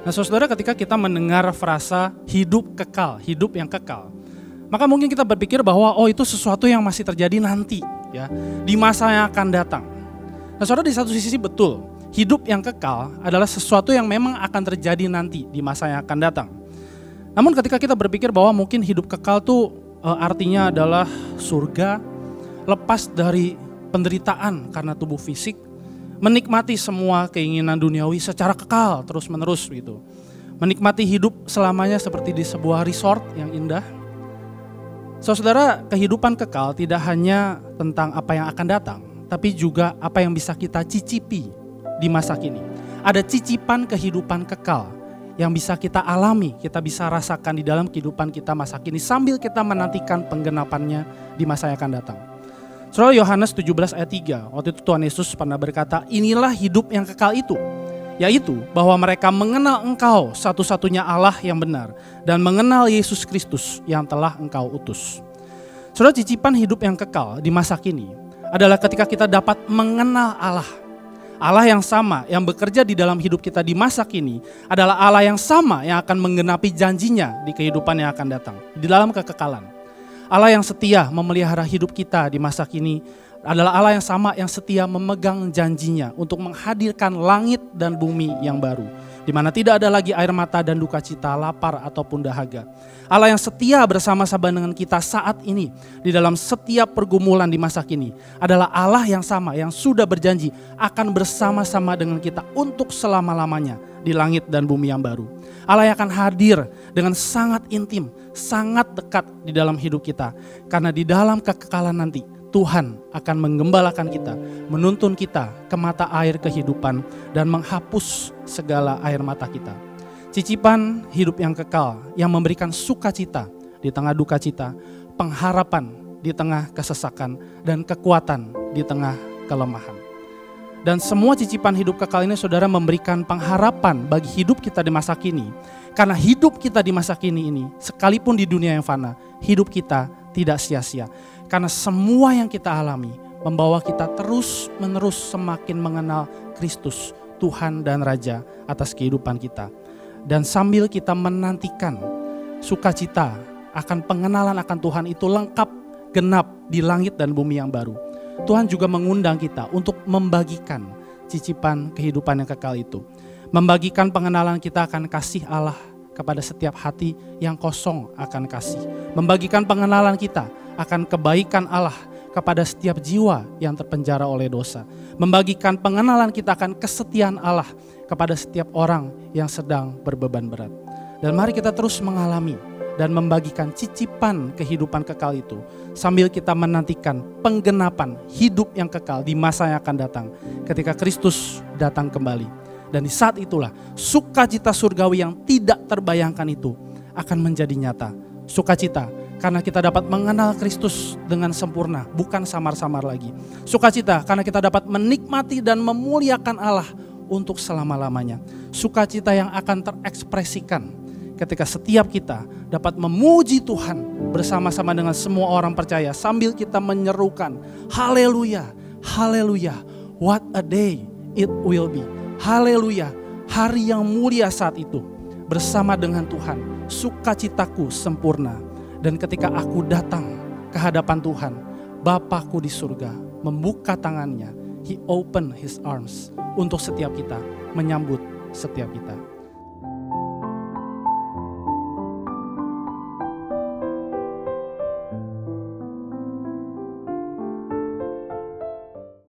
Nah saudara, ketika kita mendengar frasa hidup kekal, hidup yang kekal, maka mungkin kita berpikir bahwa itu sesuatu yang masih terjadi nanti, ya, di masa yang akan datang. Nah saudara, di satu sisi betul, hidup yang kekal adalah sesuatu yang memang akan terjadi nanti di masa yang akan datang. Namun ketika kita berpikir bahwa mungkin hidup kekal tuh artinya adalah surga, lepas dari penderitaan karena tubuh fisik, menikmati semua keinginan duniawi secara kekal terus menerus gitu. Menikmati hidup selamanya seperti di sebuah resort yang indah. Saudara, kehidupan kekal tidak hanya tentang apa yang akan datang, tapi juga apa yang bisa kita cicipi di masa kini. Ada cicipan kehidupan kekal yang bisa kita alami, kita bisa rasakan di dalam kehidupan kita masa kini sambil kita menantikan penggenapannya di masa yang akan datang. Saudara, Yohanes 17 ayat 3, waktu itu Tuhan Yesus pernah berkata, inilah hidup yang kekal itu, yaitu bahwa mereka mengenal Engkau satu-satunya Allah yang benar dan mengenal Yesus Kristus yang telah Engkau utus. Saudara, cicipan hidup yang kekal di masa kini adalah ketika kita dapat mengenal Allah. Allah yang sama yang bekerja di dalam hidup kita di masa kini adalah Allah yang sama yang akan menggenapi janjinya di kehidupan yang akan datang, di dalam kekekalan. Allah yang setia memelihara hidup kita di masa kini adalah Allah yang sama yang setia memegang janjinya untuk menghadirkan langit dan bumi yang baru, di mana tidak ada lagi air mata dan duka cita, lapar ataupun dahaga. Allah yang setia bersama-sama dengan kita saat ini di dalam setiap pergumulan di masa kini adalah Allah yang sama yang sudah berjanji akan bersama-sama dengan kita untuk selama-lamanya di langit dan bumi yang baru. Allah yang akan hadir dengan sangat intim, sangat dekat di dalam hidup kita. Karena di dalam kekekalan nanti Tuhan akan menggembalakan kita, menuntun kita ke mata air kehidupan dan menghapus segala air mata kita. Cicipan hidup yang kekal yang memberikan sukacita di tengah duka cita, pengharapan di tengah kesesakan, dan kekuatan di tengah kelemahan. Dan semua cicipan hidup kekal ini saudara memberikan pengharapan bagi hidup kita di masa kini. Karena hidup kita di masa kini ini, sekalipun di dunia yang fana, hidup kita tidak sia-sia. Karena semua yang kita alami membawa kita terus menerus semakin mengenal Kristus, Tuhan dan Raja atas kehidupan kita. Dan sambil kita menantikan sukacita akan pengenalan akan Tuhan itu lengkap, genap di langit dan bumi yang baru. Tuhan juga mengundang kita untuk membagikan cicipan kehidupan yang kekal itu. Membagikan pengenalan kita akan kasih Allah kepada setiap hati yang kosong akan kasih. Membagikan pengenalan kita akan kebaikan Allah kepada setiap jiwa yang terpenjara oleh dosa. Membagikan pengenalan kita akan kesetiaan Allah kepada setiap orang yang sedang berbeban berat. Dan mari kita terus mengalami dan membagikan cicipan kehidupan kekal itu sambil kita menantikan penggenapan hidup yang kekal di masa yang akan datang ketika Kristus datang kembali. Dan di saat itulah sukacita surgawi yang tidak terbayangkan itu akan menjadi nyata. Sukacita karena kita dapat mengenal Kristus dengan sempurna, bukan samar-samar lagi. Sukacita karena kita dapat menikmati dan memuliakan Allah untuk selama-lamanya. Sukacita yang akan terekspresikan ketika setiap kita dapat memuji Tuhan bersama-sama dengan semua orang percaya sambil kita menyerukan haleluya, haleluya, what a day it will be. Haleluya, hari yang mulia saat itu bersama dengan Tuhan, sukacitaku sempurna. Dan ketika aku datang ke hadapan Tuhan, Bapakku di surga membuka tangannya, He open His arms untuk setiap kita, menyambut setiap kita.